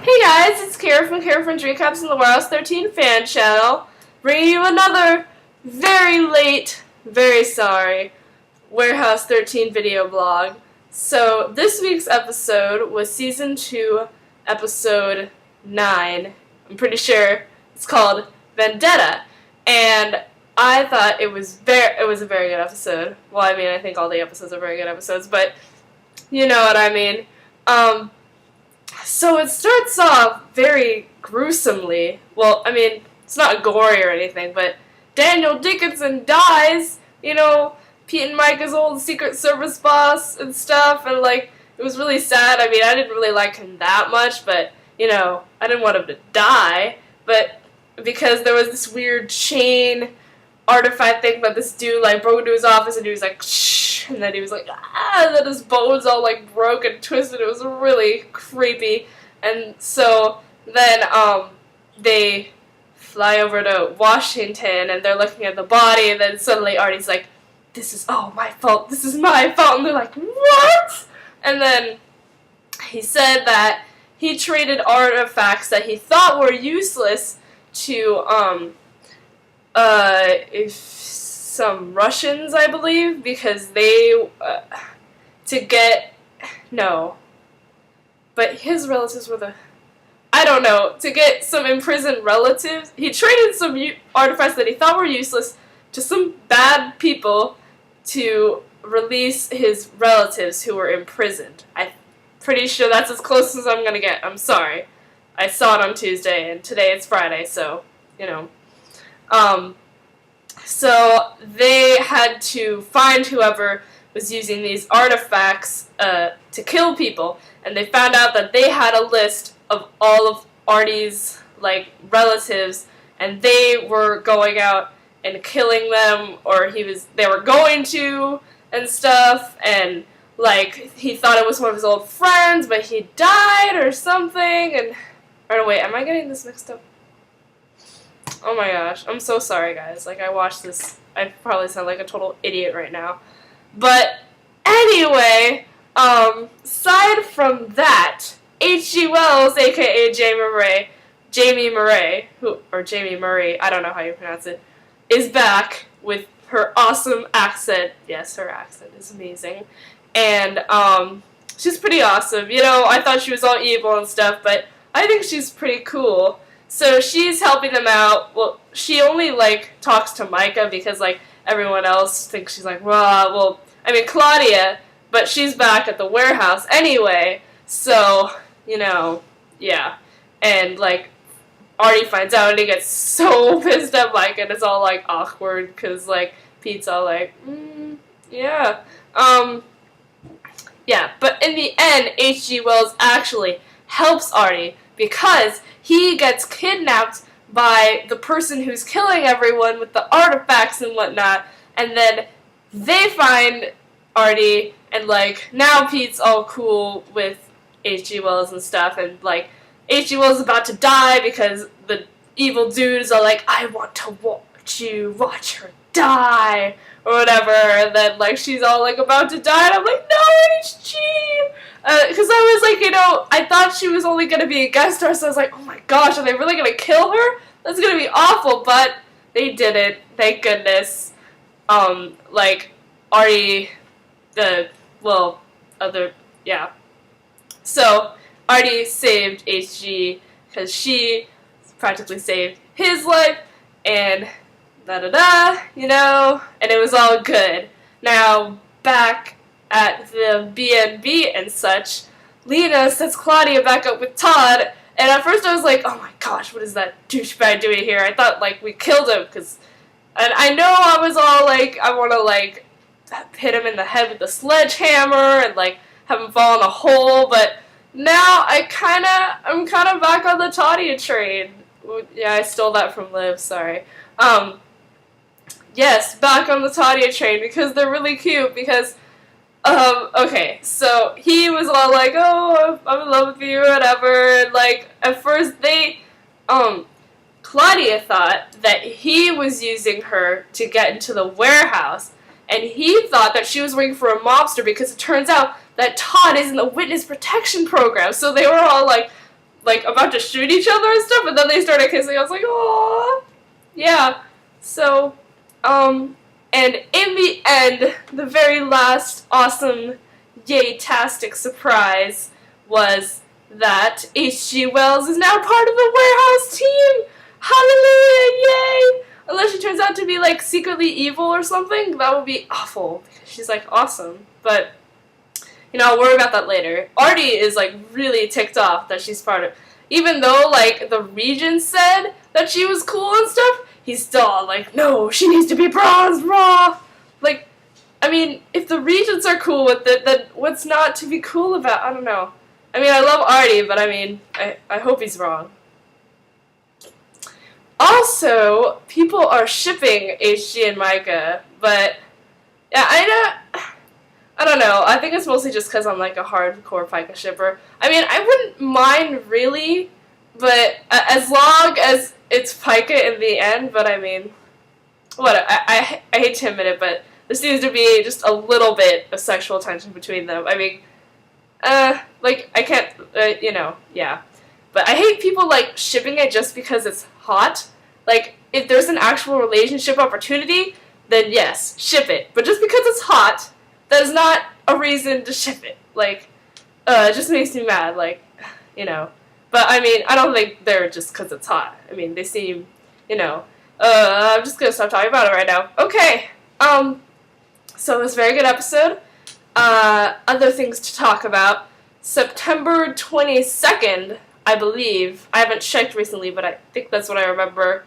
Hey guys, it's Kara from Dreamcaps and the Warehouse 13 fan channel, bringing you another very late, very sorry, Warehouse 13 video blog. So this week's episode was Season 2, Episode 9. I'm pretty sure it's called Vendetta, and I thought it was a very good episode. Well, I mean, I think all the episodes are very good episodes, but you know what I mean. So it starts off very gruesomely. Well, I mean, it's not gory or anything, but Daniel Dickinson dies, you know, Pete and Micah's old Secret Service boss and stuff, and, like, it was really sad. I mean, I didn't really like him that much, but, you know, I didn't want him to die, but because there was this weird chain artifact thing that this dude, like, broke into his office, and he was like, shh, and then he was like, ah, and then his bones all, like, broke and twisted. It was really creepy. And so then, they fly over to Washington, and they're looking at the body, and then suddenly Artie's like, this is all my fault, this is my fault, and they're like, what? And then he said that he traded artifacts that he thought were useless to, some Russians, I believe, because they, but his relatives were I don't know, to get some imprisoned relatives, he traded some artifacts that he thought were useless to some bad people to release his relatives who were imprisoned. I'm pretty sure that's as close as I'm gonna get. I'm sorry. I saw it on Tuesday, and today it's Friday, so, you know. So they had to find whoever was using these artifacts to kill people, and they found out that they had a list of all of Artie's, like, relatives, and they were going out and killing them, or they were going to, and stuff, and, like, he thought it was one of his old friends, but he died or something, and, or wait, am I getting this mixed up? Oh my gosh, I'm so sorry, guys. Like, I watched this, I probably sound like a total idiot right now. But, anyway, aside from that, H.G. Wells, aka Jamie Murray, I don't know how you pronounce it, is back with her awesome accent. Yes, her accent is amazing. And, she's pretty awesome. You know, I thought she was all evil and stuff, but I think she's pretty cool. So she's helping them out. Well, she only, like, talks to Micah because, like, everyone else thinks she's like, well, I mean, Claudia, but she's back at the warehouse anyway. So, you know, yeah. And, like, Artie finds out and he gets so pissed at Micah, and it's all, like, awkward because, like, Pete's all like, yeah. Yeah, but in the end, H.G. Wells actually helps Artie because he gets kidnapped by the person who's killing everyone with the artifacts and whatnot, and then they find Artie, and, like, now Pete's all cool with H.G. Wells and stuff, and, like, H.G. Wells is about to die because the evil dudes are like, I want to watch her die, or whatever, and then, like, she's all, like, about to die, and I'm like, no, H.G., because I was like, you know, I thought she was only going to be a guest star, so I was like, oh my gosh, are they really going to kill her? That's going to be awful, but they didn't, thank goodness. Like, Artie, So, Artie saved HG, because she practically saved his life, and da-da-da, you know, and it was all good. Now, back at the B&B and such, Lena sets Claudia back up with Todd, and at first I was like, oh my gosh, what is that douchebag doing here? I thought, like, we killed him, and I know I was all like, I want to, like, hit him in the head with a sledgehammer, and, like, have him fall in a hole, but now I'm kind of back on the Tadia train. Yeah, I stole that from Liv, sorry. Yes, back on the Tadia train, because they're really cute, because okay, so he was all like, oh, I'm in love with you, or whatever, and, like, at first Claudia thought that he was using her to get into the warehouse, and he thought that she was working for a mobster, because it turns out that Todd is in the witness protection program, so they were all like, like about to shoot each other and stuff, and then they started kissing. I was like, oh, yeah. So, and in the end, the very last awesome, yay-tastic surprise was that H.G. Wells is now part of the warehouse team! Hallelujah! Yay! Unless she turns out to be, like, secretly evil or something, that would be awful, because she's, like, awesome. But, you know, I'll worry about that later. Artie is, like, really ticked off that she's part of... Even though, like, the Regent said that she was cool and stuff, he's still like, no, she needs to be bronze raw! Like, I mean, if the Regents are cool with it, then what's not to be cool about? I don't know. I mean, I love Artie, but I mean, I hope he's wrong. Also, people are shipping HG and Micah, but yeah, I don't know. I think it's mostly just because I'm like a hardcore Pika shipper. I mean, I wouldn't mind really, but as long as it's Pika in the end. But I mean, what? I hate to admit it, but there seems to be just a little bit of sexual tension between them. I mean, like I can't, you know, yeah. But I hate people like shipping it just because it's hot. Like, if there's an actual relationship opportunity, then yes, ship it. But just because it's hot, that is not a reason to ship it. Like, it just makes me mad, like, you know. But, I mean, I don't think they're just because it's hot. I mean, they seem, you know. I'm just gonna stop talking about it right now. Okay, so this very good episode. Other things to talk about. September 22nd, I believe. I haven't checked recently, but I think that's what I remember.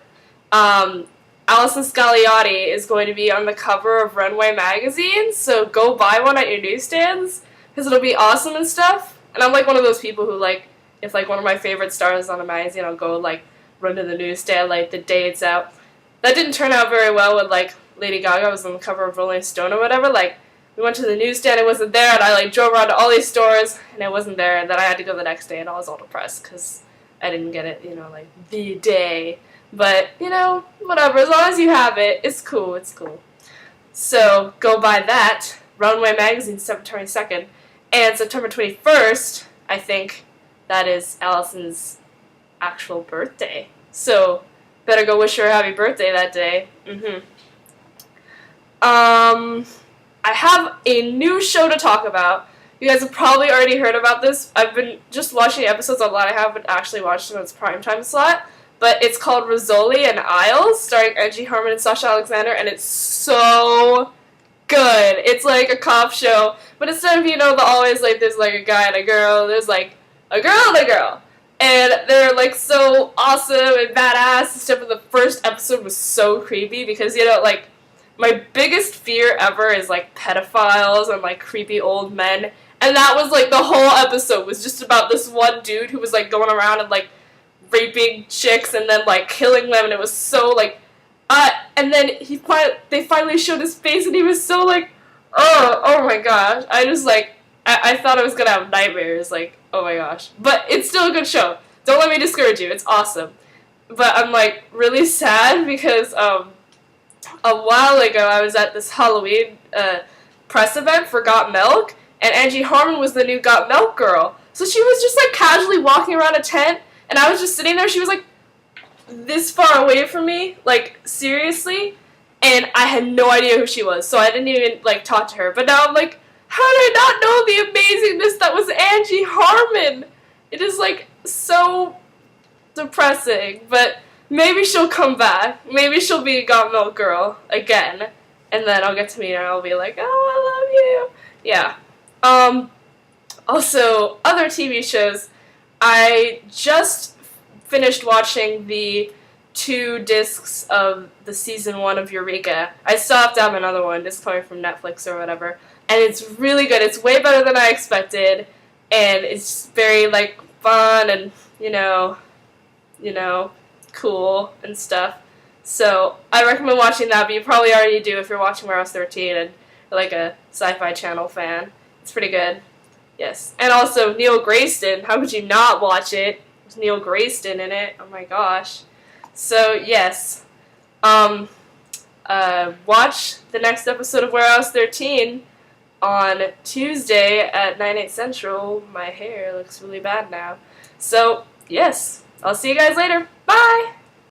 Alison Scagliotti is going to be on the cover of Runway magazine, so go buy one at your newsstands, because it'll be awesome and stuff. And I'm like one of those people who, like, if like one of my favorite stars is on a magazine, I'll go like run to the newsstand like the day it's out. That didn't turn out very well with like Lady Gaga was on the cover of Rolling Stone or whatever. Like, we went to the newsstand, it wasn't there, and I like drove around to all these stores, and it wasn't there, and then I had to go the next day, and I was all depressed because I didn't get it, you know, like the day. But, you know, whatever, as long as you have it, it's cool, it's cool. So, go buy that. Runway magazine, September 22nd. And September 21st, I think, that is Alison's actual birthday. So, better go wish her a happy birthday that day. I have a new show to talk about. You guys have probably already heard about this. I've been just watching episodes online. I haven't actually watched it in its primetime slot. But it's called Rizzoli and Isles, starring Angie Harmon and Sasha Alexander, and it's so good. It's like a cop show, but instead of, you know, always like there's like a guy and a girl, there's like a girl and a girl. And they're like so awesome and badass and stuff. And the first episode was so creepy because, you know, like my biggest fear ever is like pedophiles and like creepy old men. And that was like the whole episode was just about this one dude who was like going around and like raping chicks and then like killing them, and it was so like and then they finally showed his face and he was so like oh my gosh, I just like I thought I was gonna have nightmares, like, oh my gosh. But it's still a good show, don't let me discourage you, it's awesome. But I'm like really sad because a while ago I was at this Halloween press event for Got Milk, and Angie Harmon was the new Got Milk girl, so she was just like casually walking around a tent. And I was just sitting there, she was like this far away from me, like seriously, and I had no idea who she was, so I didn't even like talk to her. But now I'm like, how did I not know the amazingness that was Angie Harmon? It is like so depressing, but maybe she'll come back. Maybe she'll be a Got Milk girl again, and then I'll get to meet her and I'll be like, oh, I love you. Yeah. Also, other TV shows. I just finished watching the 2 discs of the season 1 of Eureka. I still have to have another one, just coming from Netflix or whatever. And it's really good. It's way better than I expected. And it's very, like, fun and, you know, cool and stuff. So, I recommend watching that, but you probably already do if you're watching Warehouse 13 and you're, like, a Sci-Fi Channel fan. It's pretty good. Yes. And also, Neil Grayston. How could you not watch it? There's Neil Grayston in it. Oh my gosh. So, yes. Watch the next episode of Warehouse 13 on Tuesday at 9/8 Central. My hair looks really bad now. So, yes, I'll see you guys later. Bye!